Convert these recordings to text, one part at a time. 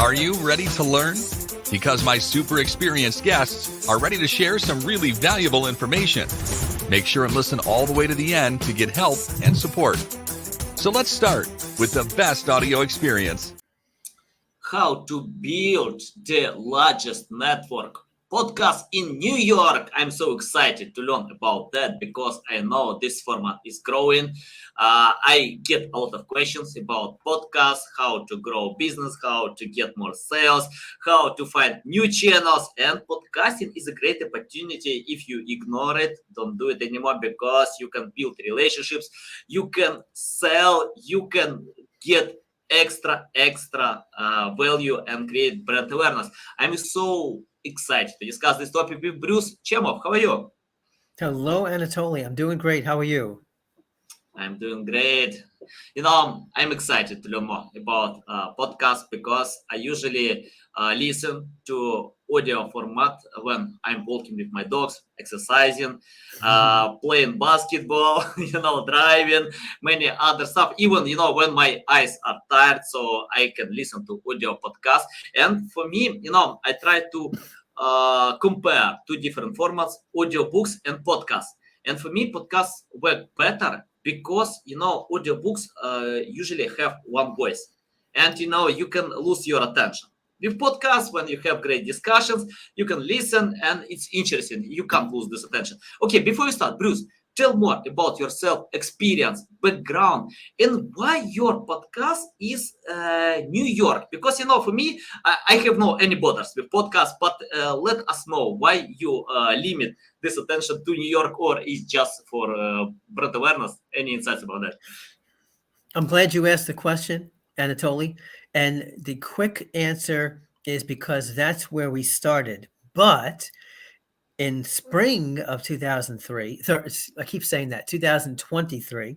Are you ready to learn? Because my super experienced guests are ready to share some really valuable information. Make sure and listen all the way to the end to get help and support. So let's start with the best audio experience. How to build the largest network podcast in New York. I'm so excited to learn about that because I know this format is growing. I get a lot of questions about podcasts, how to grow business, how to get more sales, how to find new channels. And podcasting is a great opportunity. If you ignore it, don't do it anymore, because you can build relationships, you can sell, you can get extra value and create brand awareness. I'm so excited to discuss this topic with Bruce Chamoff. How are you? Hello, Anatoly. I'm doing great. How are you? I'm doing great. I'm excited to learn more about podcasts because I usually listen to audio format when I'm walking with my dogs, exercising, playing basketball, driving, many other stuff. Even, when my eyes are tired, so I can listen to audio podcasts. And for me, I try to compare two different formats, audiobooks and podcasts. And for me, podcasts work better because, audiobooks usually have one voice. And, you can lose your attention. With podcasts, when you have great discussions, you can listen and it's interesting. You can't lose this attention. Okay, before we start, Bruce, tell more about yourself, experience, background, and why your podcast is New York. Because, for me, I have no any borders with podcasts, but let us know why you limit this attention to New York, or is just for brand awareness. Any insights about that? I'm glad you asked the question, Anatoly. And the quick answer is because that's where we started. But in spring of 2003, I keep saying that, 2023,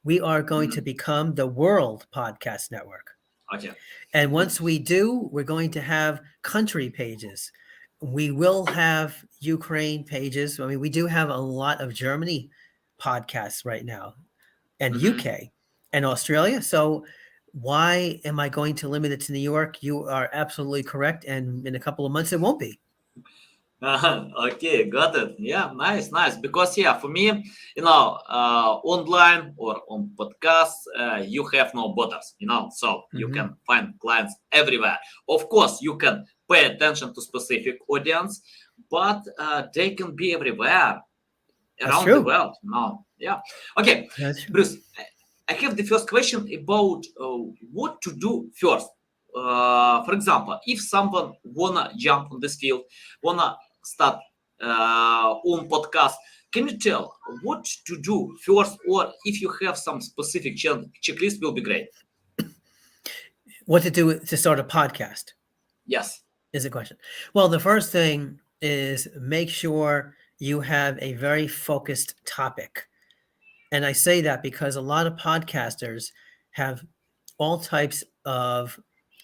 we are going to become the World Podcast Network. Okay. And once we do, we're going to have country pages. We will have Ukraine pages. I mean, we do have a lot of Germany podcasts right now, and UK and Australia. So why am I going to limit it to New York? You are absolutely correct. And in a couple of months, it won't be. Okay, got it. Yeah, nice. Because for me, online or on podcasts, you have no borders, so you can find clients everywhere. Of course, you can pay attention to specific audience, but they can be everywhere around the world. Yeah. Okay, Bruce, I have the first question about what to do first. For example, if someone wanna jump on this field, wanna start own podcast, can you tell what to do first, or if you have some specific checklist, will be great. What to do to start a podcast? Yes, is the question. Well, the first thing is make sure you have a very focused topic. And I say that because a lot of podcasters have all types of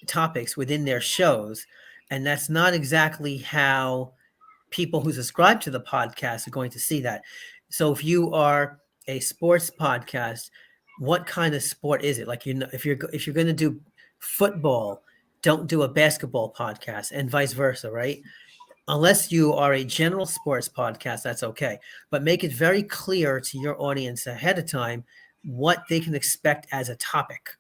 topics within their shows, and that's not exactly how people who subscribe to the podcast are going to see that. So if you are a sports podcast, what kind of sport is it? Like, if you're going to do football, don't do a basketball podcast, and vice versa, right? Unless you are a general sports podcast, that's okay. But make it very clear to your audience ahead of time what they can expect as a topic.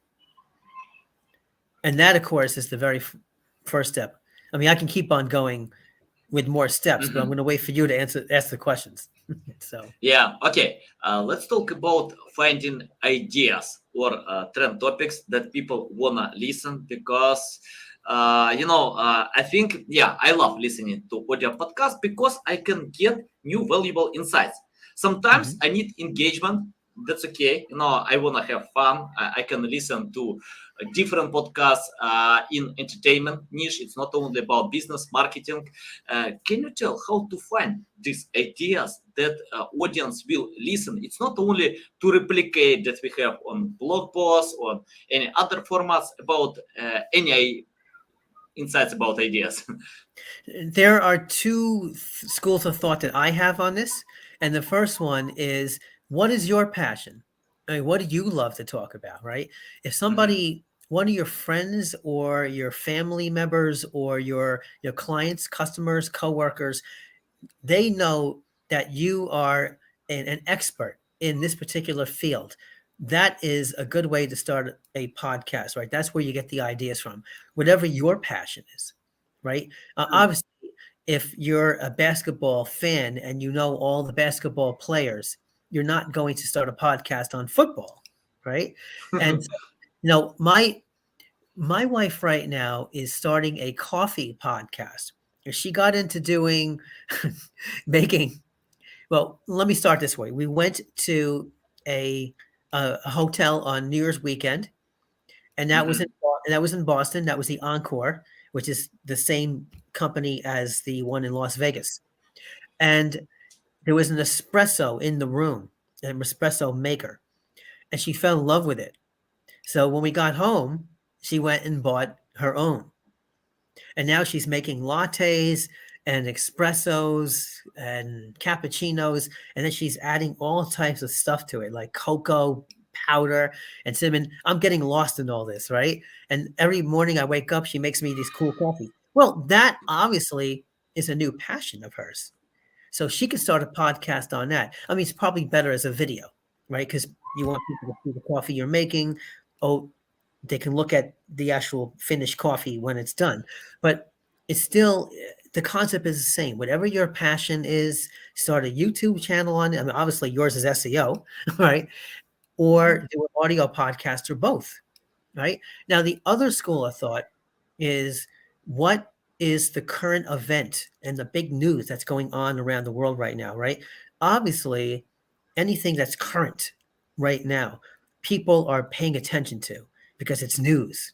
And that, of course, is the very first step. I mean, I can keep on going with more steps, but I'm going to wait for you to ask the questions. Yeah, okay. Let's talk about finding ideas or trend topics that people wanna listen, because I think I love listening to audio podcasts because I can get new valuable insights. Sometimes I need engagement. That's okay. I wanna have fun. I can listen to different podcasts in entertainment niche. It's not only about business marketing. Can you tell how to find these ideas that audience will listen? It's not only to replicate that we have on blog posts or any other formats about any insights about ideas. There are two schools of thought that I have on this. And the first one is, what is your passion? I mean, what do you love to talk about, right? If somebody one of your friends or your family members or your clients, customers, coworkers, they know that you are an expert in this particular field. That is a good way to start a podcast, right? That's where you get the ideas from, whatever your passion is, right? Obviously, if you're a basketball fan and you know all the basketball players, you're not going to start a podcast on football, right? And so, my wife right now is starting a coffee podcast. She got into doing making. Well, let me start this way. We went to a a hotel on New Year's weekend, and that was in Boston. That was the Encore, which is the same company as the one in Las Vegas. And there was an espresso in the room, an espresso maker, and she fell in love with it. So when we got home, she went and bought her own. And now she's making lattes and espressos and cappuccinos, and then she's adding all types of stuff to it, like cocoa powder and cinnamon. I'm getting lost in all this, right? And every morning I wake up, she makes me these cool coffee. Well, that obviously is a new passion of hers. So she could start a podcast on that. I mean, it's probably better as a video, right? Because you want people to see the coffee you're making. Oh, they can look at the actual finished coffee when it's done. But it's still, the concept is the same. Whatever your passion is, start a YouTube channel on it. I mean, obviously yours is SEO, right? Or do an audio podcast or both, right? Now, the other school of thought is, what is the current event and the big news that's going on around the world right now, right? Obviously, anything that's current right now, people are paying attention to because it's news.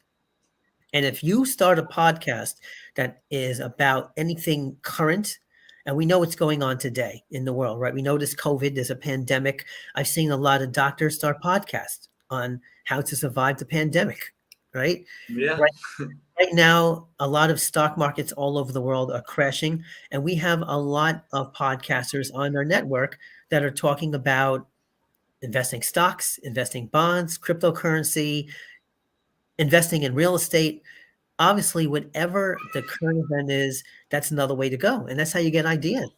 And if you start a podcast that is about anything current, and we know what's going on today in the world, right? We know this COVID, there's a pandemic. I've seen a lot of doctors start podcasts on how to survive the pandemic, right? Yeah. Right now, a lot of stock markets all over the world are crashing, and we have a lot of podcasters on our network that are talking about investing stocks, investing bonds, cryptocurrency, investing in real estate. Obviously, whatever the current event is, that's another way to go, and that's how you get ideas.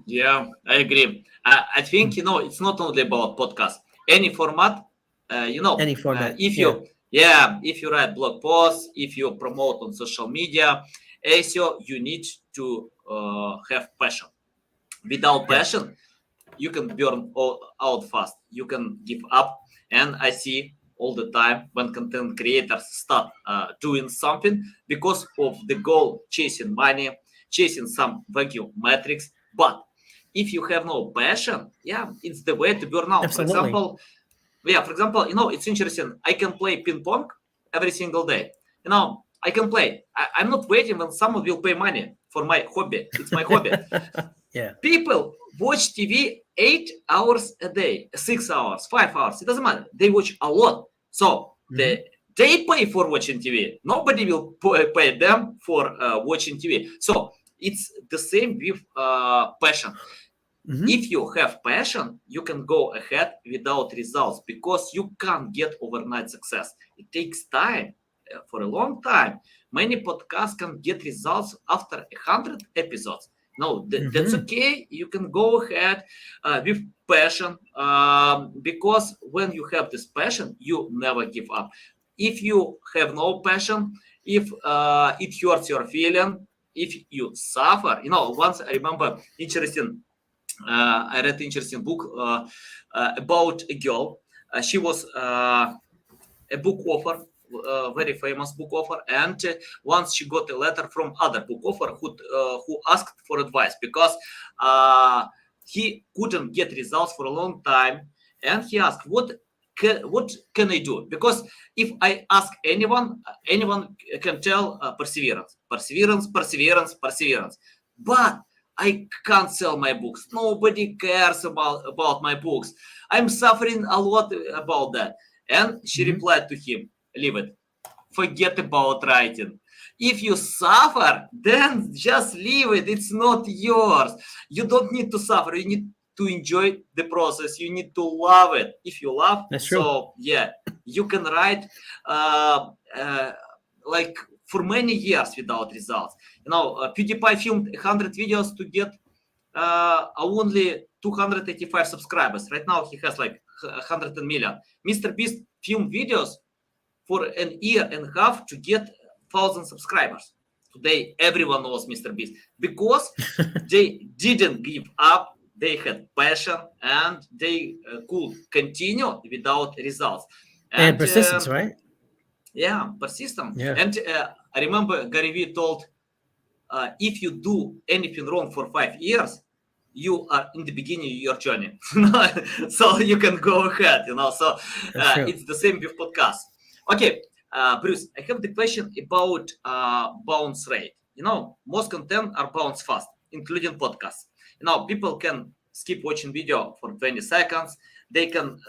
Yeah, I agree. I think it's not only about podcast. Any format, Any format. if you write blog posts, if you promote on social media, SEO, you need to have passion. Without passion, you can burn out fast. You can give up. And I see all the time when content creators start doing something because of the goal, chasing money, chasing some value metrics. But if you have no passion, it's the way to burn out. Absolutely. For example, it's interesting. I can play ping pong every single day. I can play. I'm not waiting when someone will pay money for my hobby. It's my hobby. Yeah. People watch TV 8 hours a day, 6 hours, 5 hours. It doesn't matter. They watch a lot. So they pay for watching TV. Nobody will pay them for watching TV. So it's the same with passion. If you have passion, you can go ahead without results because you can't get overnight success. It takes time, for a long time. Many podcasts can get results after 100 episodes. No, that's okay. You can go ahead with passion because when you have this passion, you never give up. If you have no passion, if it hurts your feeling, if you suffer, once I remember I read an interesting book about a girl. She was a book author, very famous book author, and once she got a letter from other book author who asked for advice because he couldn't get results for a long time, and he asked, what can I do? Because if I ask anyone can tell perseverance, but I can't sell my books. Nobody cares about my books. I'm suffering a lot about that. And she replied to him, leave it. Forget about writing. If you suffer, then just leave it. It's not yours. You don't need to suffer. You need to enjoy the process. You need to love it. If you love, That's true. so yeah, you can write like for many years without results. PewDiePie filmed 100 videos to get only 285 subscribers. Right now he has like 100 million. Mr. Beast filmed videos for an year and a half to get 1,000 subscribers. Today everyone knows Mr. Beast because they didn't give up. They had passion and they could continue without results. And persistence, right? Yeah, persistence. Yeah. And I remember Gary Vee told, if you do anything wrong for 5 years, you are in the beginning of your journey. So you can go ahead, So it's the same with podcasts. Okay, Bruce, I have the question about bounce rate. Most content are bounce fast, including podcasts. People can skip watching video for 20 seconds. They can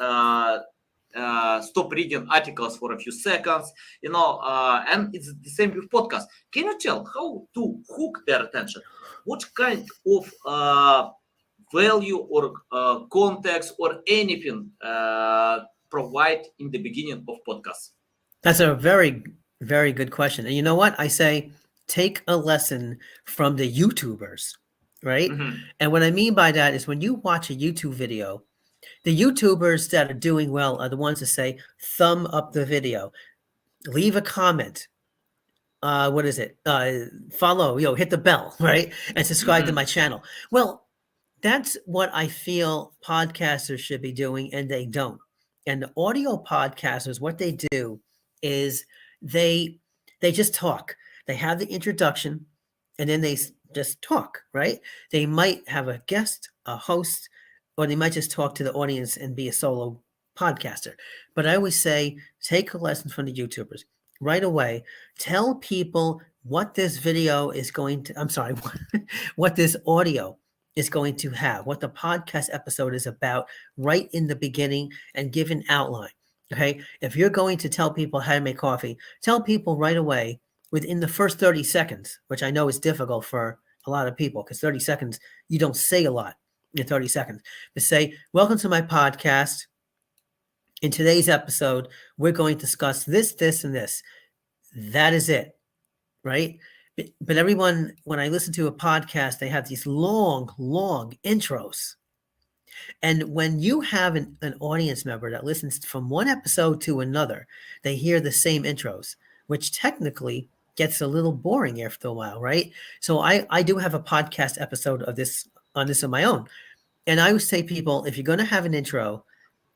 stop reading articles for a few seconds, and it's the same with podcasts. Can you tell how to hook their attention? What kind of value or context or anything provide in the beginning of podcasts? That's a very, very good question. And you know what? I say take a lesson from the YouTubers, right? Mm-hmm. And what I mean by that is when you watch a YouTube video, the YouTubers that are doing well are the ones that say, thumb up the video, leave a comment. What is it? Follow, hit the bell, right? And subscribe to my channel. Well, that's what I feel podcasters should be doing, and they don't. And the audio podcasters, what they do is they just talk. They have the introduction, and then they just talk, right? They might have a guest, a host, or they might just talk to the audience and be a solo podcaster. But I always say, take a lesson from the YouTubers. Right away, tell people what this video is going to, what this audio is going to have, what the podcast episode is about right in the beginning, and give an outline. Okay. If you're going to tell people how to make coffee, tell people right away within the first 30 seconds, which I know is difficult for a lot of people because 30 seconds, you don't say a lot in 30 seconds. But say, welcome to my podcast. In today's episode, we're going to discuss this, this, and this. That is it. Right. But everyone, when I listen to a podcast, they have these long, long intros. And when you have an audience member that listens from one episode to another, they hear the same intros, which technically gets a little boring after a while, right? So I do have a podcast episode of this on my own. And I always say, people, if you're going to have an intro,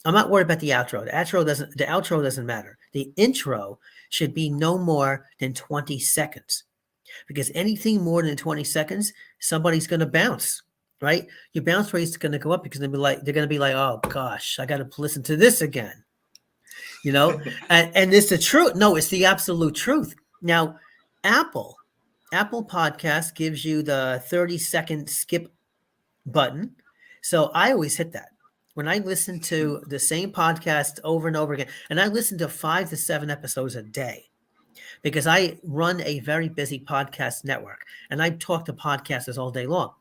I'm not worried about the outro. The outro doesn't matter. The intro should be no more than 20 seconds. Because anything more than 20 seconds, somebody's going to bounce, right? Your bounce rate is going to go up because they're going to be like, oh gosh, I got to listen to this again, and it's the truth. No, it's the absolute truth. Now, Apple Podcast gives you the 30-second skip button. So I always hit that when I listen to the same podcast over and over again. And I listen to 5 to 7 episodes a day, because I run a very busy podcast network and I talk to podcasters all day long.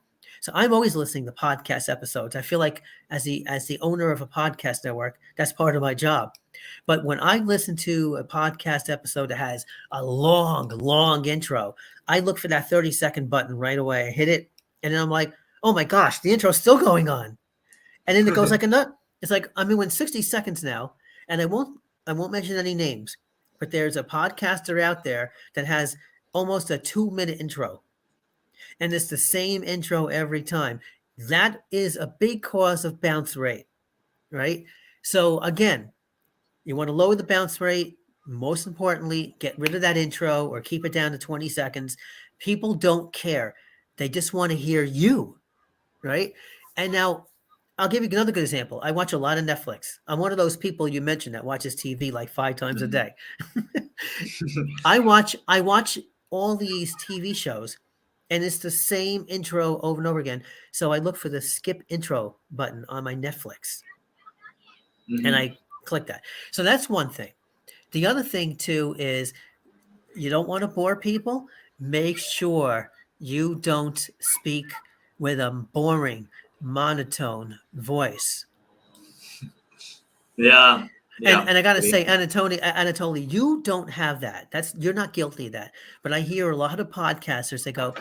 So I'm always listening to podcast episodes. I feel like as the owner of a podcast network, that's part of my job. But when I listen to a podcast episode that has a long, long intro, I look for that 30-second button right away. I hit it, and then I'm like, oh my gosh, the intro's still going on. And then it goes like a nut. It's like, I'm in 60 seconds now, and I won't mention any names. But there's a podcaster out there that has almost a 2-minute intro. And it's the same intro every time. That is a big cause of bounce rate, right? So again, you want to lower the bounce rate. Most importantly, get rid of that intro or keep it down to 20 seconds. People don't care. They just want to hear you, right? And now I'll give you another good example. I watch a lot of Netflix. I'm one of those people you mentioned that watches TV like 5 times a day. I watch all these TV shows, and it's the same intro over and over again. So I look for the skip intro button on my Netflix, and I click that. So that's one thing. The other thing too is you don't want to bore people. Make sure you don't speak with a boring, monotone voice. Yeah. And I got to Agree. say, Anatoly, you don't have that. You're not guilty of that. But I hear a lot of podcasters, they go,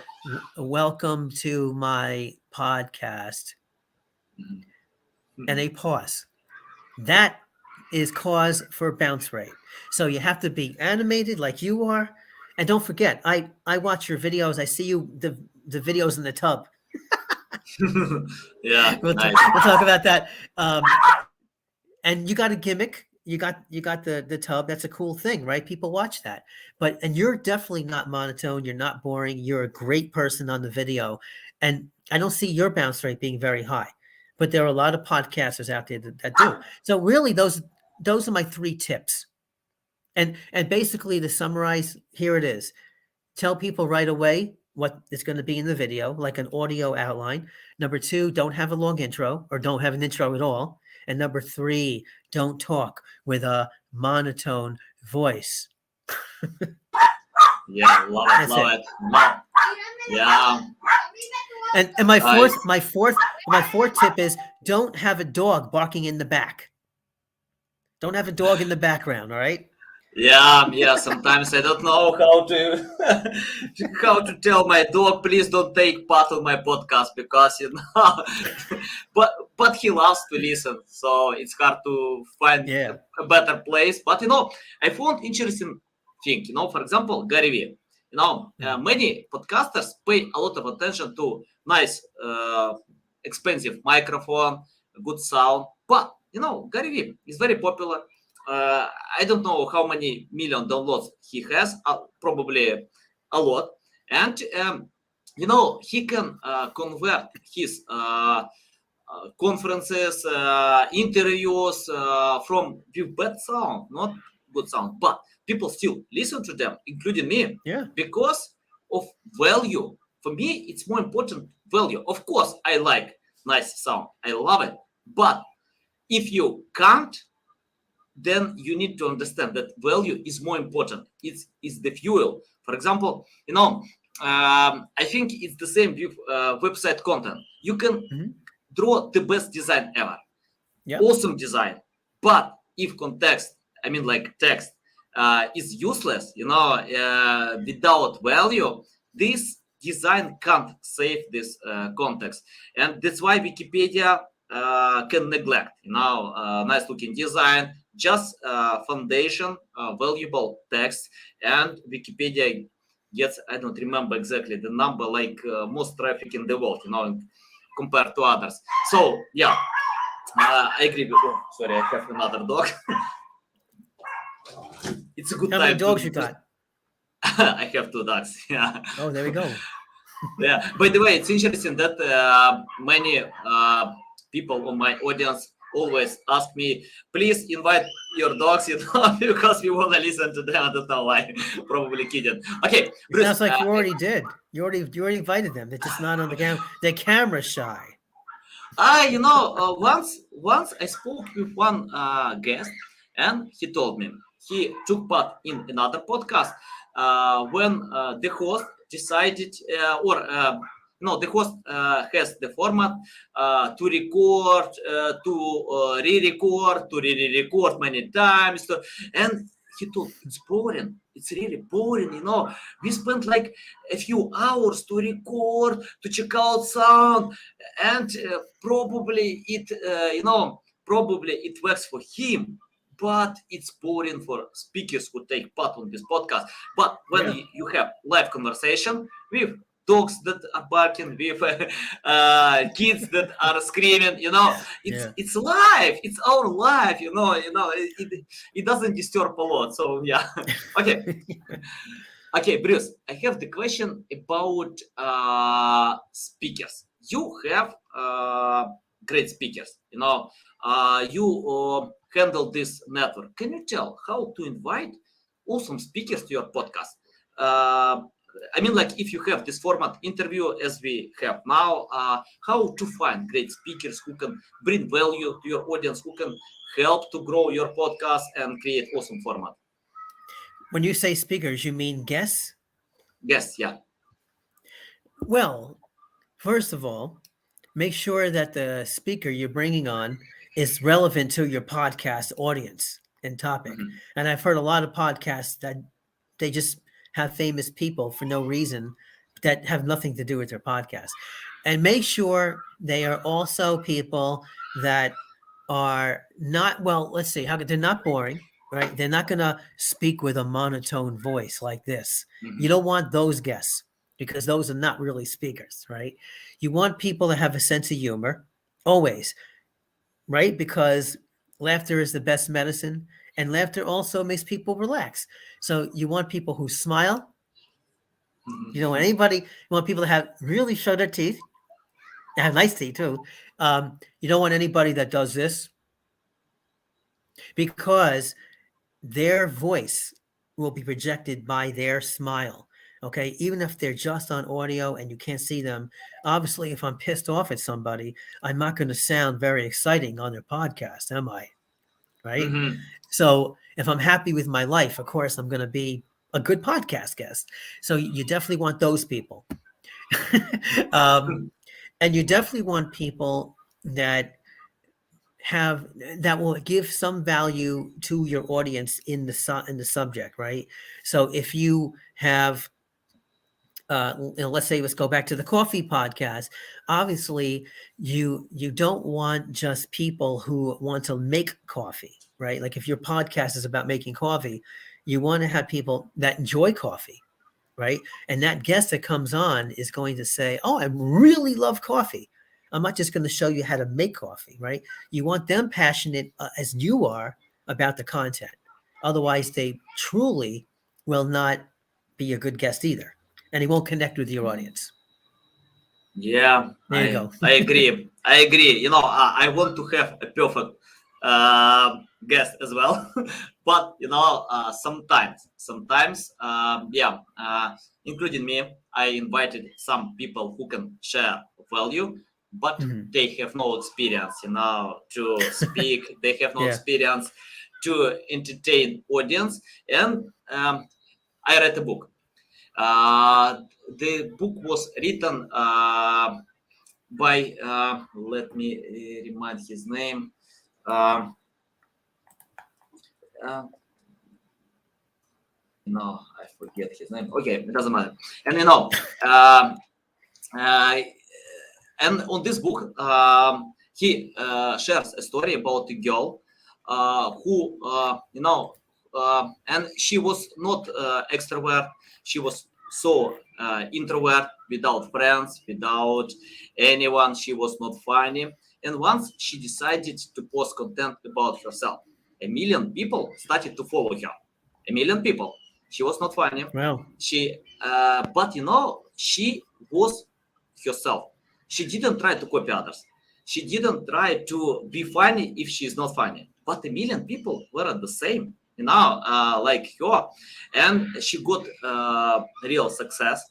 welcome to my podcast. And they pause. That is cause for bounce rate. So you have to be animated like you are. And don't forget, I watch your videos. I see you, the videos in the tub. Yeah, We'll nice. talk about that. And you got a gimmick. You got the tub. That's a cool thing, right? People watch that. And you're definitely not monotone. You're not boring. You're a great person on the video. And I don't see your bounce rate being very high. But there are a lot of podcasters out there that do. So really, those are my 3 tips. And basically, to summarize, here it is. Tell people right away what is going to be in the video, like an audio outline. Number 2, don't have a long intro or don't have an intro at all. And number 3, don't talk with a monotone voice. Yeah, love it, That's love it. it. Love. Yeah. And my fourth Nice. tip is don't have a dog barking in the back. Don't have a dog in the background, all right? Yeah. Sometimes I don't know how to how to tell my dog, please don't take part of my podcast because but he loves to listen, so it's hard to find Yeah. a better place. But I found interesting thing. For example, Gary Vee. Many podcasters pay a lot of attention to nice, expensive microphone, good sound. But Gary Vee is very popular. I don't know how many million downloads he has, probably a lot. And he can convert his conferences, interviews from with bad sound, not good sound, but people still listen to them, including me, Yeah. because of value. For me, it's more important value. Of course, I like nice sound. I love it. But if you can't, then you need to understand that value is more important. It's the fuel. For example, I think it's the same with website content. You can draw the best design ever, awesome design, but if context, I mean like text, is useless, without value, this design can't save this context, and that's why Wikipedia can neglect, nice looking design, just foundation, valuable text, and Wikipedia gets, I don't remember exactly the number, like most traffic in the world, compared to others. So yeah, I agree with. Oh, sorry, I have another dog. It's a good How time. many dogs you got? I have 2 dogs. Yeah. Oh, there we go. Yeah. By the way, it's interesting that many people on my audience always ask me, please invite your dogs, because we want to listen to them. I don't know why. Probably kidding. Okay, Bruce. Sounds like you already did. You already invited them. They're just not on the camera. They're camera shy. Once I spoke with one guest, and he told me he took part in another podcast when the host decided, the host has the format to record, to re-record, to re-record many times, and he told it's boring. It's really boring. We spent like a few hours to record, to check out sound, and probably it works for him, but it's boring for speakers who take part on this podcast. But when you have live conversation with dogs that are barking, with kids that are screaming, it's live. It's our life. It doesn't disturb a lot. So yeah. Okay. Okay, Bruce, I have the question about speakers. You have great speakers. You handle this network. Can you tell how to invite awesome speakers to your podcast? I mean, like if you have this format interview as we have now, how to find great speakers who can bring value to your audience, who can help to grow your podcast and create awesome format? When you say speakers, you mean guests? Yes, yeah. Well, first of all, make sure that the speaker you're bringing on is relevant to your podcast audience and topic. Mhm. And I've heard a lot of podcasts that they just have famous people for no reason that have nothing to do with their podcast. And make sure they are also people that are not, well, let's see, how they're not boring, right? They're not going to speak with a monotone voice like this. You Mhm. don't want those guests because those are not really speakers, right? You want people to have a sense of humor always, right? Because laughter is the best medicine, and laughter also makes people relax. So you want people who smile. You know, Mhm. anybody, you want people to have really show their teeth, have nice teeth too. You don't want anybody that does this because their voice will be projected by their smile. Okay. Even if they're just on audio and you can't see them, obviously, if I'm pissed off at somebody, I'm not going to sound very exciting on their podcast, am I? Right. Mhm. So if I'm happy with my life, of course, I'm going to be a good podcast guest. So you definitely want those people. um, and you definitely want people that have that will give some value to your audience in the subject, right? So if you have let's say let's go back to the coffee podcast. Obviously, you don't want just people who want to make coffee, right? Like if your podcast is about making coffee, you want to have people that enjoy coffee, right? And that guest that comes on is going to say, "Oh, I really love coffee. I'm not just going to show you how to make coffee," right? You want them passionate as you are about the content. Otherwise, they truly will not be a good guest either, and he won't connect with your Mhm. audience. Yeah, There you go. I agree. I agree. You know, I want to have a perfect guest as well, but you know, sometimes, yeah, including me, I invited some people who can share value, but Mhm. they have no experience, you know, to speak. They have no Yeah. experience to entertain audience, and I read a book. Uh, the book was written by, let me remind his name. Um, uh, no, I forget his name. Okay, it doesn't matter. And you know, uh, and on this book, he shares a story about a girl who, and she was not extrovert. She was so introvert, without friends, without anyone. She was not funny. And once she decided to post content about herself, a million people started to follow her. A million people. She was not funny. Wow. But you know, she was herself. She didn't try to copy others. She didn't try to be funny if she's not funny. But a million people were the same, you know, like her, and she got real success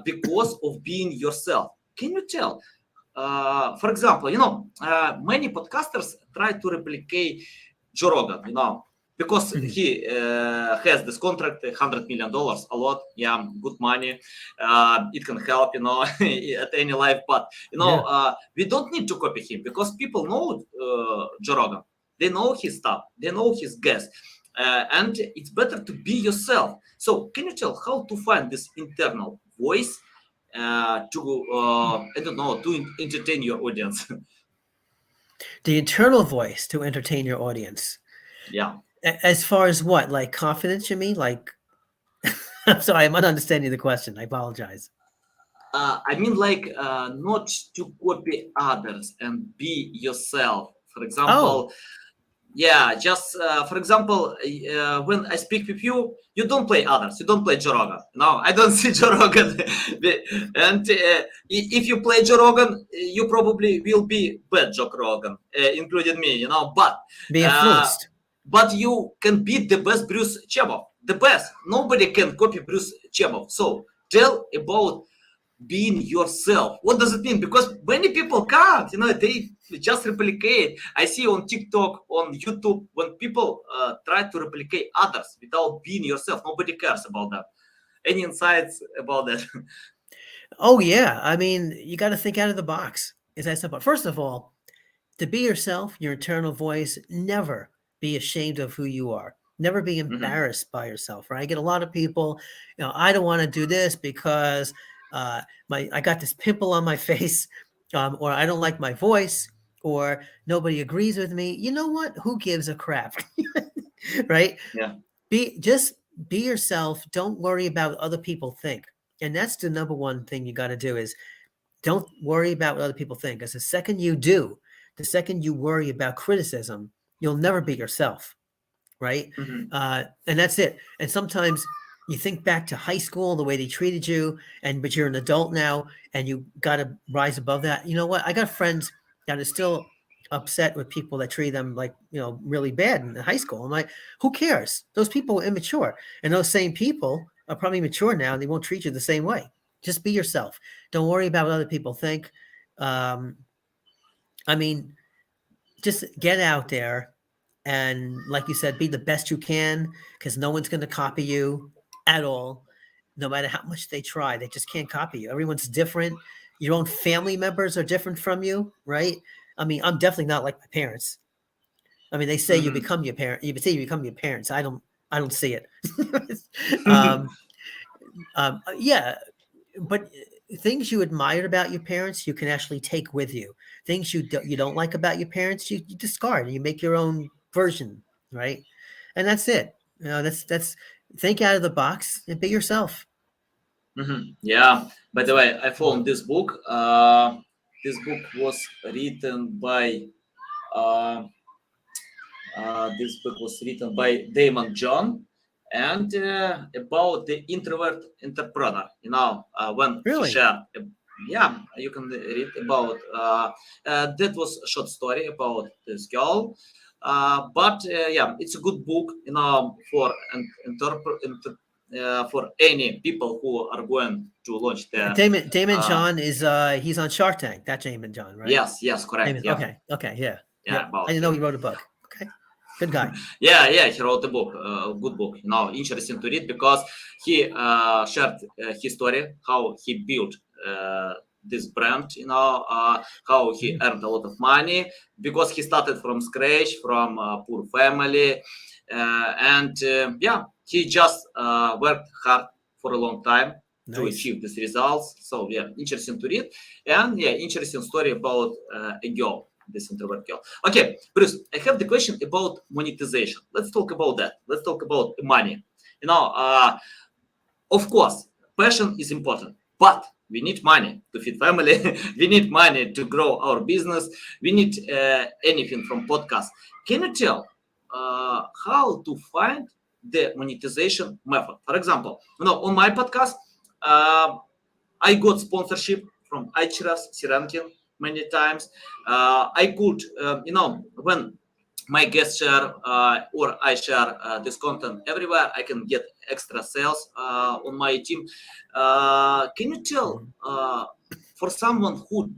because of being yourself. Can you tell? For example, you know, many podcasters try to replicate Joe Rogan, you know, because Mhm. he has this contract, $100 million, a lot, yeah, good money. It can help, you know, at any life. But you know, Yeah. we don't need to copy him because people know Joe Rogan. They know his stuff. They know his guests. And it's better to be yourself. So, can you tell how to find this internal voice to I don't know, to entertain your audience? The internal voice to entertain your audience. Yeah. As far as what, like confidence? You mean like? I'm sorry, I'm not understanding the question. I apologize. I mean, like, not to copy others and be yourself. For Oh, example, yeah, just for example, when I speak with you, you don't play others. You don't play Joe Rogan. No, I don't see Joe Rogan. And if you play Joe Rogan, you probably will be bad Joe Rogan, including me. You know, be uh, influenced. but you can beat the best Bruce Chamoff. The best. Nobody can copy Bruce Chamoff. So tell about being yourself. What does it mean? Because many people can't, you know, they just replicate. I see on TikTok, on YouTube, when people try to replicate others without being yourself, nobody cares about that. Any insights about that? Oh yeah, I mean, you got to think out of the box. is that simple. First of all, to be yourself, your internal voice, never be ashamed of who you are. Never be embarrassed by yourself, right? I get a lot of people, I don't want to do this because I got this pimple on my face, or I don't like my voice, or nobody agrees with me. You know what? Who gives a crap? Right? Yeah. Just be yourself. Don't worry about what other people think. And that's the number one thing you got to do is don't worry about what other people think. Because the second you worry about criticism, you'll never be yourself, right? And that's it. And sometimes you think back to high school, the way they treated you, but you're an adult now, and you got to rise above that. You know what? I got friends that are still upset with people that treat them like, really bad in high school. I'm like, who cares? Those people are immature. And those same people are probably mature now, and they won't treat you the same way. Just be yourself. Don't worry about what other people think. Just get out there and, like you said, be the best you can, because no one's going to copy you at all. No matter how much they try, they just can't copy you. Everyone's different. Your own family members are different from you, right? I'm definitely not like my parents. They say you become your parent. You say you become your parents. I don't see it. Yeah, but things you admired about your parents, you can actually take with you. Things you don't like about your parents, you discard, and you make your own version, right? And that's it. That's think out of the box and be yourself. Yeah. By the way, I found this book. This book was written by Damon John, and about the introvert entrepreneur. When Really? he shared, you can read about that was a short story about this girl. But it's a good book, for for any people who are going to launch their. Damon John is he's on Shark Tank. That Damon John, right? Yes, correct. Damon, Yeah. Okay, yeah. About I didn't know he wrote a book. Okay, good guy. He wrote a book, a good book. Interesting to read, because he shared his story, how he built this brand. How he earned a lot of money, because he started from scratch, from a poor family, he just worked hard for a long time to achieve these results. So interesting to read, and interesting story about a girl. This introvert girl. Okay, Bruce, I have the question about monetization. Let's talk about that. Let's talk about money. Of course, passion is important, but we need money to feed family. We need money to grow our business. We need anything from podcast. Can you tell how to find the monetization method? For example, on my podcast, I got sponsorship from iChirafs, Sirankin, many times. I could, when my guests share or I share this content everywhere, I can get extra sales on my team. Can you tell for someone who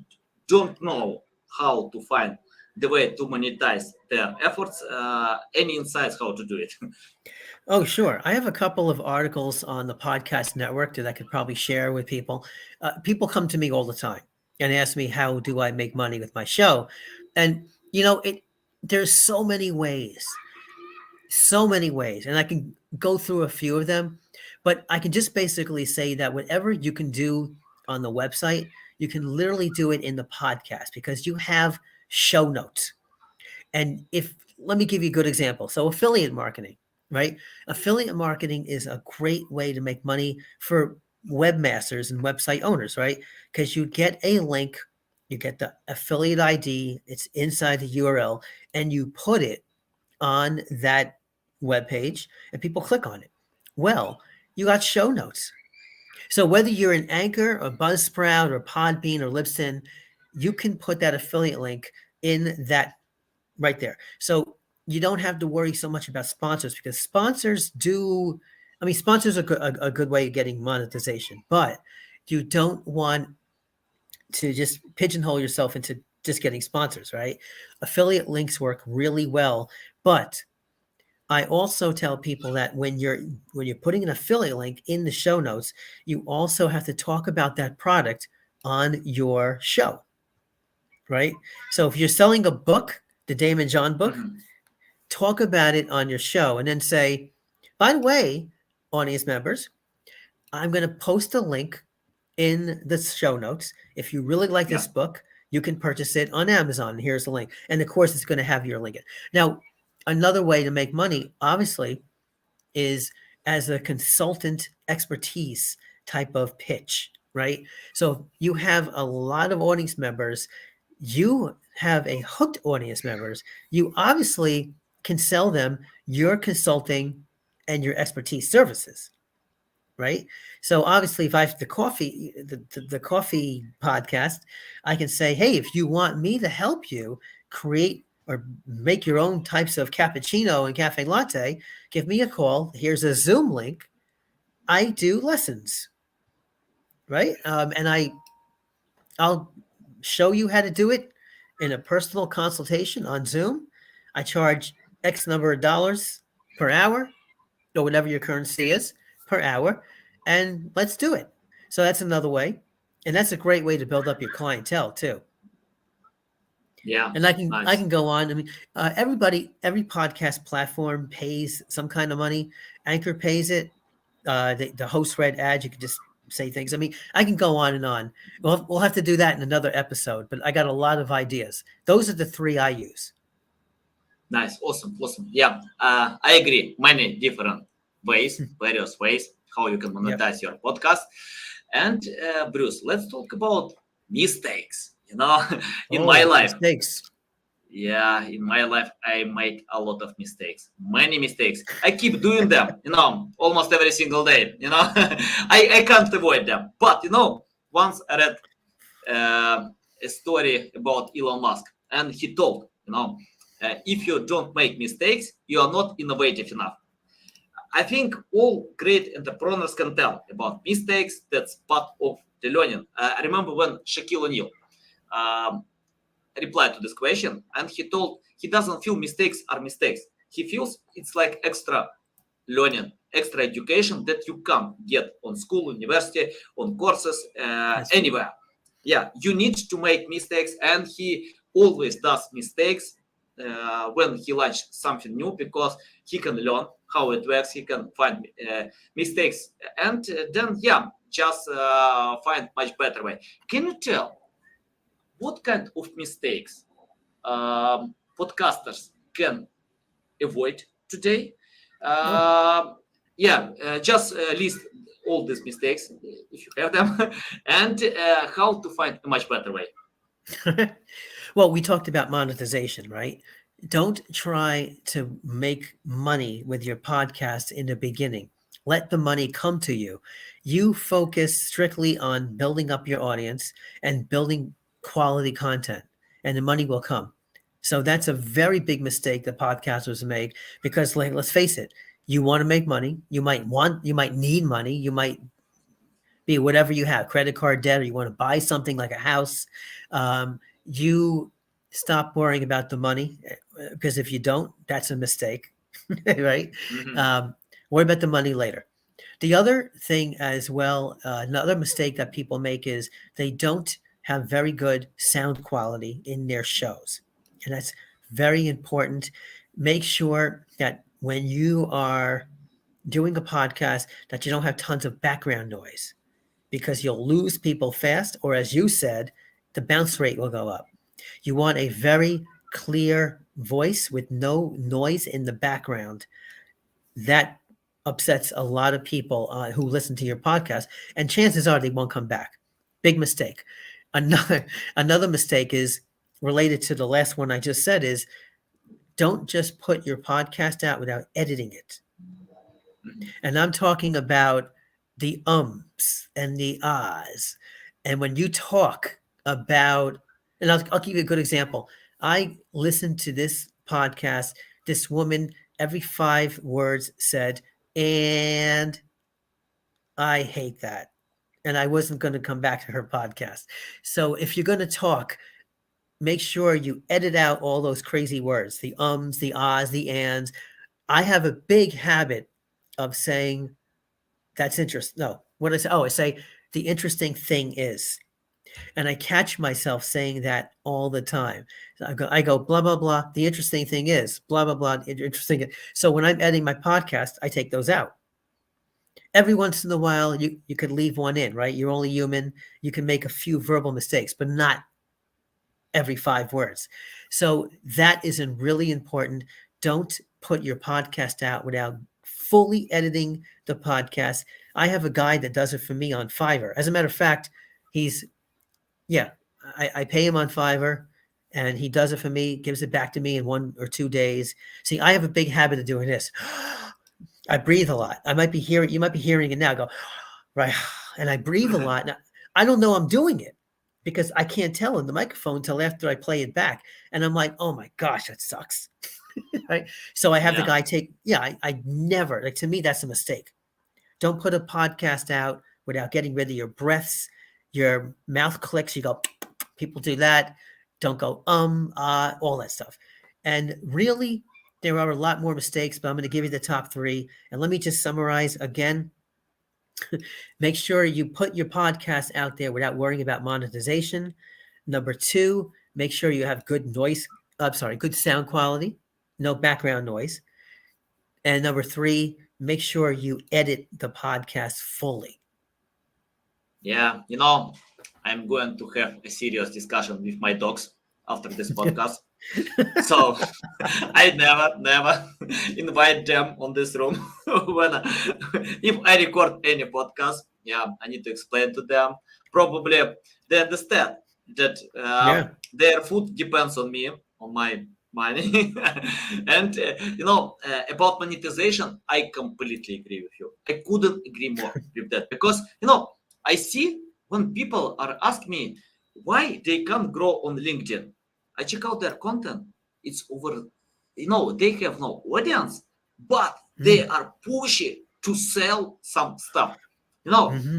don't know how to find the way to monetize their efforts, any insights how to do it? Oh, sure. I have a couple of articles on the podcast network that I could probably share with people. People come to me all the time and ask me, how do I make money with my show? And, there's so many ways, and I can go through a few of them, but I can just basically say that whatever you can do on the website, you can literally do it in the podcast, because you have show notes. And let me give you a good example. So affiliate marketing, right? Affiliate marketing is a great way to make money for webmasters and website owners, right? Because you get a link, you get the affiliate ID, it's inside the URL, and you put it on that web page, and people click on it. Well, you got show notes. So whether you're an Anchor or Buzzsprout or Podbean or Libsyn, you can put that affiliate link in that right there. So you don't have to worry so much about sponsors, because sponsors are a good way of getting monetization, but you don't want to just pigeonhole yourself into just getting sponsors, right? Affiliate links work really well, but I also tell people that when you're putting an affiliate link in the show notes, you also have to talk about that product on your show. right? So if you're selling a book, the Damon John book, talk about it on your show and then say, by the way, audience members, I'm going to post a link in the show notes. If you really like this book, you can purchase it on Amazon. Here's the link. And of course, it's going to have your link. Now, another way to make money, obviously, is as a consultant expertise type of pitch, right? So you have a lot of audience members. You have a hooked audience members. You obviously can sell them your consulting and your expertise services, right? So obviously, if I have the coffee podcast, I can say, hey, if you want me to help you create or make your own types of cappuccino and cafe latte, give me a call. Here's a Zoom link. I do lessons, right? And I'll show you how to do it in a personal consultation on Zoom. I charge X number of dollars per hour, or whatever your currency is per hour, and let's do it. So that's another way, and that's a great way to build up your clientele too. Yeah, And I nice. can go on. I mean, every podcast platform pays some kind of money. Anchor pays it. The host read ads. You can just say things. I mean, I can go on and on. We'll have to do that in another episode. But I got a lot of ideas. Those are the three I use. Nice, awesome. Yeah, I agree. Many different ways, various ways how you can monetize your podcast. And Bruce, let's talk about mistakes. In my life, mistakes. Yeah, in my life, I made a lot of mistakes, many mistakes. I keep doing them, almost every single day. I can't avoid them. But once I read a story about Elon Musk, and he told, if you don't make mistakes, you are not innovative enough. I think all great entrepreneurs can tell about mistakes. That's part of the learning. I remember when Shaquille O'Neal replied to this question, and he told he doesn't feel mistakes are mistakes. He feels it's like extra learning, extra education that you can't get on school, university, on courses, anywhere. Yeah, you need to make mistakes, and he always does mistakes when he launches something new, because he can learn how it works. He can find mistakes, and then just find much better way. Can you tell what kind of mistakes podcasters can avoid today? Just list all these mistakes if you have them, and how to find a much better way. Well, we talked about monetization, right? Don't try to make money with your podcast in the beginning. Let the money come to you. You focus strictly on building up your audience and building quality content, and the money will come. So that's a very big mistake that podcasters make, because let's face it, you want to make money. You might need money. You might be whatever you have, credit card debt, or you want to buy something like a house. You stop worrying about the money, because if you don't, that's a mistake, right? Worry about the money later. The other thing as well, another mistake that people make is they don't have very good sound quality in their shows. And that's very important. Make sure that when you are doing a podcast that you don't have tons of background noise, because you'll lose people fast, or as you said, the bounce rate will go up. You want a very clear voice with no noise in the background. That upsets a lot of people who listen to your podcast, and chances are they won't come back. Big mistake. Another mistake is related to the last one I just said, is don't just put your podcast out without editing it. And I'm talking about the ums and the ahs. And when you talk about, and I'll give you a good example. I listened to this podcast. This woman, every 5 words said, and I hate that. And I wasn't going to come back to her podcast. So if you're going to talk, make sure you edit out all those crazy words, the ums, the ahs, the ands. I have a big habit of saying, that's interesting. No, what I say? Oh, I say, the interesting thing is. And I catch myself saying that all the time. I go, blah, blah, blah. The interesting thing is, blah, blah, blah. Interesting. So when I'm editing my podcast, I take those out. Every once in a while, you could leave one in, right? You're only human. You can make a few verbal mistakes, but not every 5 words. So that is really important. Don't put your podcast out without fully editing the podcast. I have a guy that does it for me on Fiverr. As a matter of fact, I pay him on Fiverr and he does it for me, gives it back to me in 1 or 2 days. See, I have a big habit of doing this. I breathe a lot. You might be hearing it now. I go, right. And I breathe a lot. Now, I don't know I'm doing it because I can't tell in the microphone until after I play it back. And I'm like, oh my gosh, that sucks. Right. So I have the guy I never, like, to me, that's a mistake. Don't put a podcast out without getting rid of your breaths, your mouth clicks. You go, people do that. Don't go, all that stuff. And really, there are a lot more mistakes, but I'm going to give you the top 3. And let me just summarize again. Make sure you put your podcast out there without worrying about monetization. Number 2, make sure you have good sound quality, no background noise. And number 3, make sure you edit the podcast fully. Yeah, I'm going to have a serious discussion with my dogs after this podcast. So I never invite them on this room. If I record any podcast, I need to explain to them. Probably they understand that their food depends on me, on my money. And about monetization, I completely agree with you. I couldn't agree more with that, because I see when people are asking me why they can't grow on LinkedIn. I check out their content. It's over, they have no audience, but they are pushy to sell some stuff.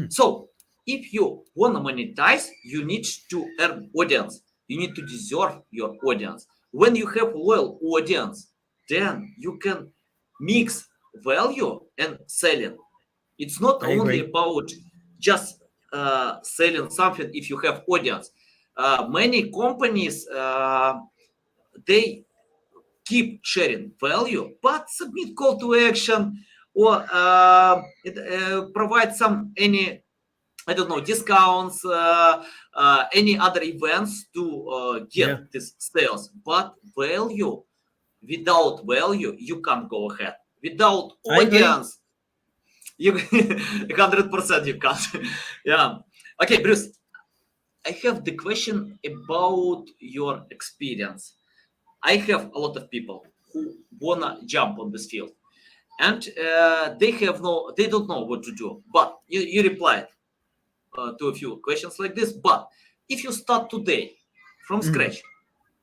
So if you want to monetize, you need to earn audience. You need to deserve your audience. When you have loyal audience, then you can mix value and selling. It's not only about just selling something if you have audience. Many companies, they keep sharing value, but submit call to action or provide discounts, any other events to get this sales. But without value, you can't go ahead. Without audience, you 100% you can't. Okay, Bruce, I have the question about your experience. I have a lot of people who wanna jump on this field, and they don't know what to do. But you replied to a few questions like this. But if you start today from scratch,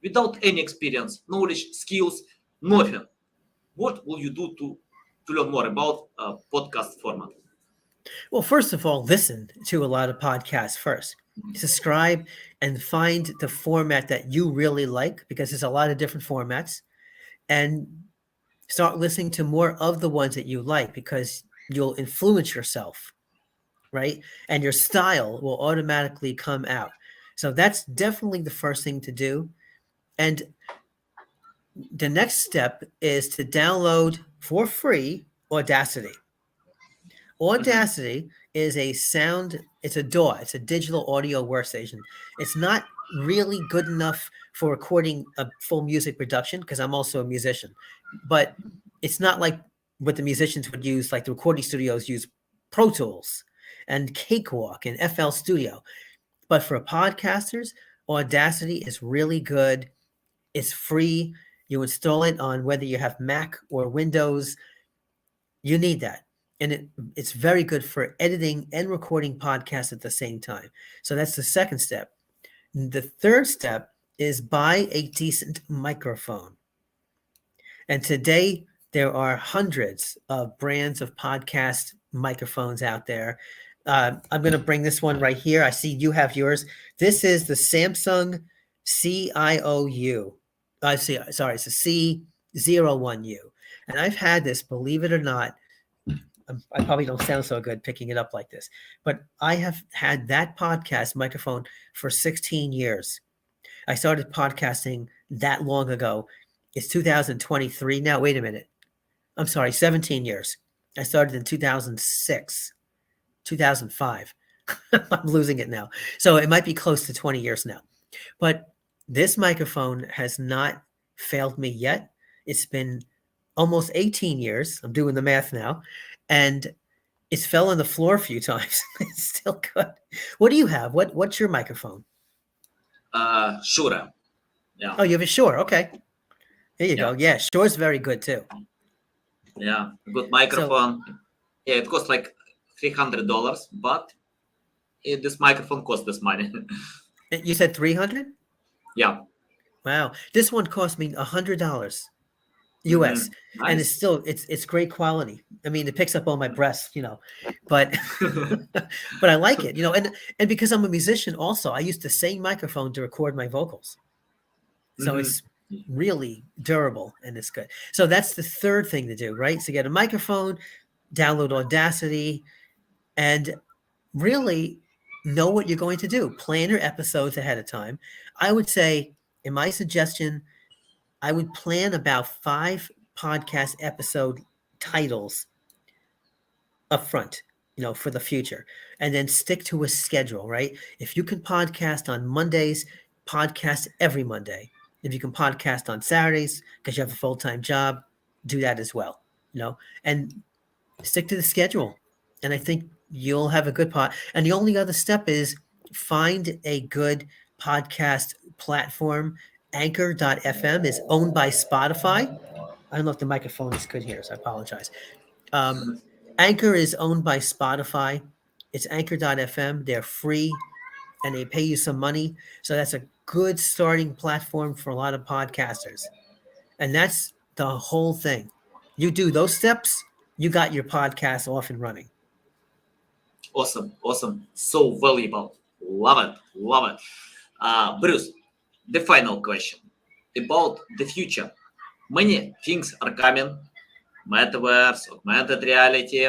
without any experience, knowledge, skills, nothing, what will you do to learn more about podcast format? Well, first of all, listen to a lot of podcasts first. Subscribe and find the format that you really like, because there's a lot of different formats, and start listening to more of the ones that you like, because you'll influence yourself, right? And your style will automatically come out. So that's definitely the first thing to do. And the next step is to download for free Audacity. Audacity is it's a DAW, it's a digital audio workstation. It's not really good enough for recording a full music production, because I'm also a musician, but it's not like what the musicians would use, like the recording studios use Pro Tools and Cakewalk and FL Studio. But for podcasters, Audacity is really good. It's free. You install it on whether you have Mac or Windows. You need that. And it's very good for editing and recording podcasts at the same time. So that's the second step. The third step is buy a decent microphone. And today there are hundreds of brands of podcast microphones out there. I'm going to bring this one right here. I see you have yours. This is the Samsung CIOU. It's a C01U. And I've had this, believe it or not, I probably don't sound so good picking it up like this, but I have had that podcast microphone for 16 years. I started podcasting that long ago. It's 2023 now. Wait a minute. I'm sorry, 17 years. I started in 2006, 2005. I'm losing it now. So it might be close to 20 years now. But this microphone has not failed me yet. It's been almost 18 years. I'm doing the math now. And it's fell on the floor a few times. It's still good. What do you have? What's your microphone? Shure. Yeah. Oh, you have a Shure. Okay. There you go. Yeah. Yeah, Shure's very good too. Yeah, good microphone. Yeah, it costs like $300, but this microphone costs this money. You said 300? Yeah. Wow. This one cost me $100 US. Nice. And it's still it's great quality. I mean, it picks up all my breaths, but but I like it, and because I'm a musician also, I use the same microphone to record my vocals. So it's really durable and it's good. So that's the third thing to do, right? So get a microphone, download Audacity, and really know what you're going to do. Plan your episodes ahead of time. I would say, in my suggestion, I would plan about 5 podcast episode titles up front, for the future, and then stick to a schedule, right? If you can podcast on Mondays, podcast every Monday. If you can podcast on Saturdays because you have a full-time job, do that as well, and stick to the schedule. And I think you'll have a good pod. And the only other step is find a good podcast platform. Anchor.fm is owned by Spotify. I don't know if the microphone is good here, so I apologize. Anchor is owned by Spotify. It's Anchor.fm. They're free and they pay you some money. So that's a good starting platform for a lot of podcasters. And that's the whole thing. You do those steps, you got your podcast off and running. Awesome. So valuable. Love it. Bruce, the final question about the future. Many things are coming, metaverse, augmented reality,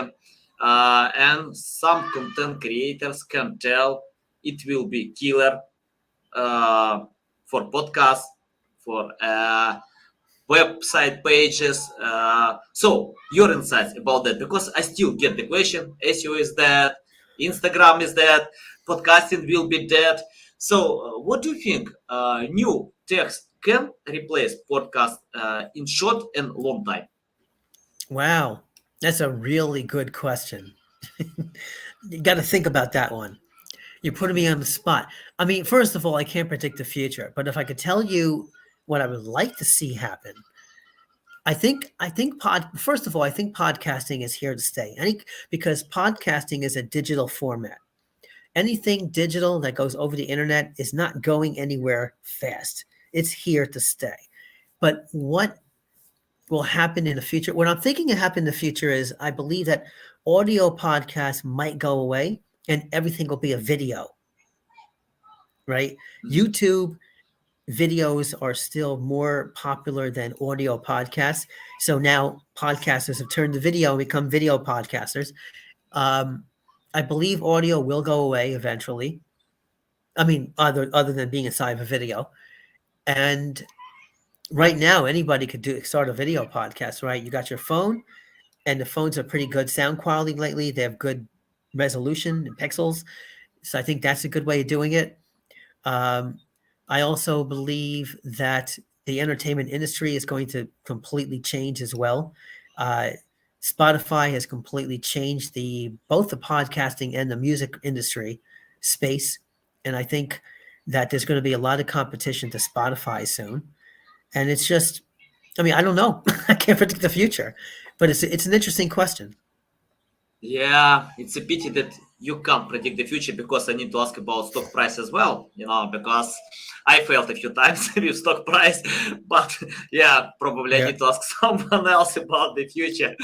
and some content creators can tell it will be killer for podcasts, for website pages. So your insights about that, because I still get the question, SEO is dead, Instagram is dead, podcasting will be dead. So what do you think new text can replace podcast in short and long time? Wow, that's a really good question. You got to think about that one. You're putting me on the spot. I mean, first of all, I can't predict the future, but if I could tell you what I would like to see happen, first of all, I think podcasting is here to stay. Because podcasting is a digital format. Anything digital that goes over the internet is not going anywhere fast. It's here to stay. But what will happen in the future? What I'm thinking will happen in the future is I believe that audio podcasts might go away and everything will be a video, right? YouTube videos are still more popular than audio podcasts. So now podcasters have turned to video and become video podcasters. I believe audio will go away eventually. I mean, other than being inside of a video. And right now, anybody could start a video podcast, right? You got your phone, and the phones are pretty good sound quality lately. They have good resolution and pixels. So I think that's a good way of doing it. I also believe that the entertainment industry is going to completely change as well. Spotify has completely changed both the podcasting and the music industry space. And I think that there's going to be a lot of competition to Spotify soon. And it's just, I don't know. I can't predict the future, but it's an interesting question. Yeah, it's a pity that you can't predict the future, because I need to ask about stock price as well, because I failed a few times with stock price, but yeah, probably I need to ask someone else about the future.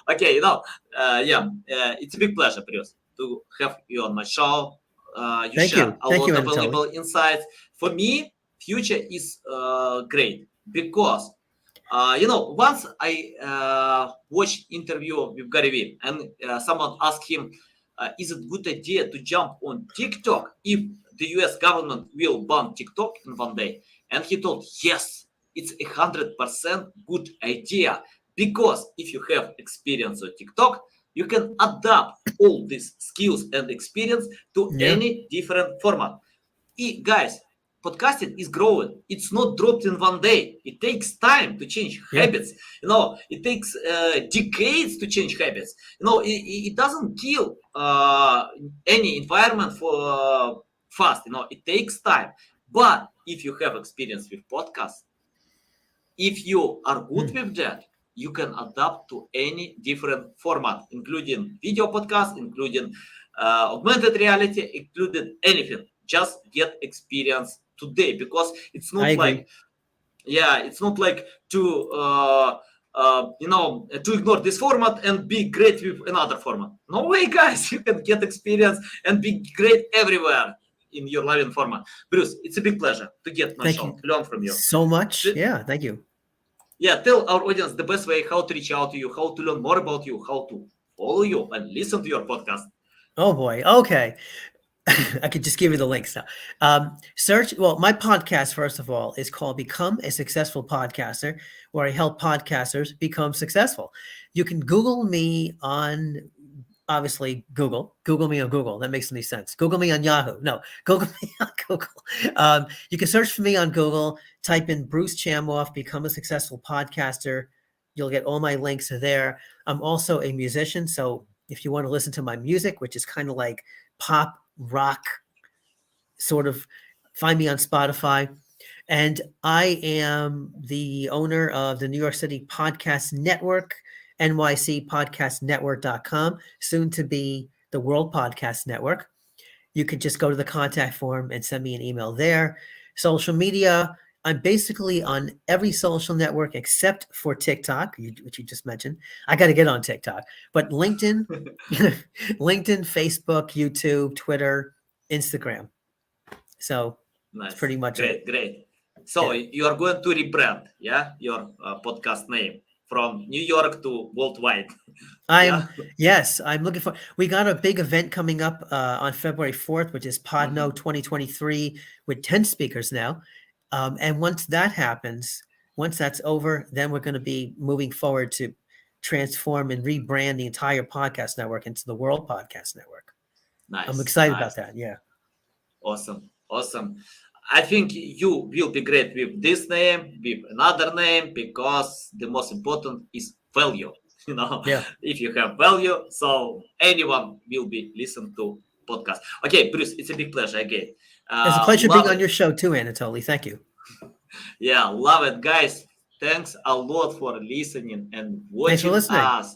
Okay, it's a big pleasure, Bruce, to have you on my show. You share a lot of valuable insights. For me, future is great because Once I watched interview with Gary Vee, and someone asked him, is it good idea to jump on TikTok if the US government will ban TikTok in one day? And he told, yes, it's 100% good idea, because if you have experience on TikTok, you can adapt all these skills and experience to any different format. Guys, podcasting is growing. It's not dropped in one day. It takes time to change habits. It takes decades to change habits. It doesn't kill any environment for fast. It takes time. But if you have experience with podcasts, if you are good with that, you can adapt to any different format, including video podcast, including augmented reality, including anything. Just get experience today, because it's not it's not like to to ignore this format and be great with another format. No way, guys. You can get experience and be great everywhere in your live format. Bruce, it's a big pleasure to get my show, learn from you so much. Yeah, thank you. Yeah, tell our audience the best way how to reach out to you, how to learn more about you, how to follow you and listen to your podcast. Oh boy. Okay. I could just give you the links now. My podcast, first of all, is called Become a Successful Podcaster, where I help podcasters become successful. You can Google me on, obviously, Google me on Google. That makes any sense. Google me on Yahoo. No, Google me on Google. You can search for me on Google, type in Bruce Chamoff, Become a Successful Podcaster. You'll get all my links there. I'm also a musician, so if you want to listen to my music, which is kind of like pop, rock, sort of, find me on Spotify. And I am the owner of the New York City Podcast Network, nycpodcastnetwork.com, soon to be the World Podcast Network. You could just go to the contact form and send me an email there. Social media, I'm basically on every social network except for TikTok, which you just mentioned. I got to get on TikTok, but LinkedIn, Facebook, YouTube, Twitter, Instagram. So nice. That's pretty much it. Great. So you are going to rebrand, your podcast name from New York to worldwide. Yes, I'm looking for. We got a big event coming up on February 4th, which is Podno 2023 with 10 speakers now. And once that happens, once that's over, then we're going to be moving forward to transform and rebrand the entire podcast network into the World Podcast Network. Nice. I'm excited about that. Yeah. Awesome. I think you will be great with this name, with another name, because the most important is value. If you have value, so anyone will be listening to podcast. Okay, Bruce, it's a big pleasure again. It's a pleasure being on your show too, Anatoly. Thank you. Yeah, love it, guys. Thanks a lot for listening and watching us.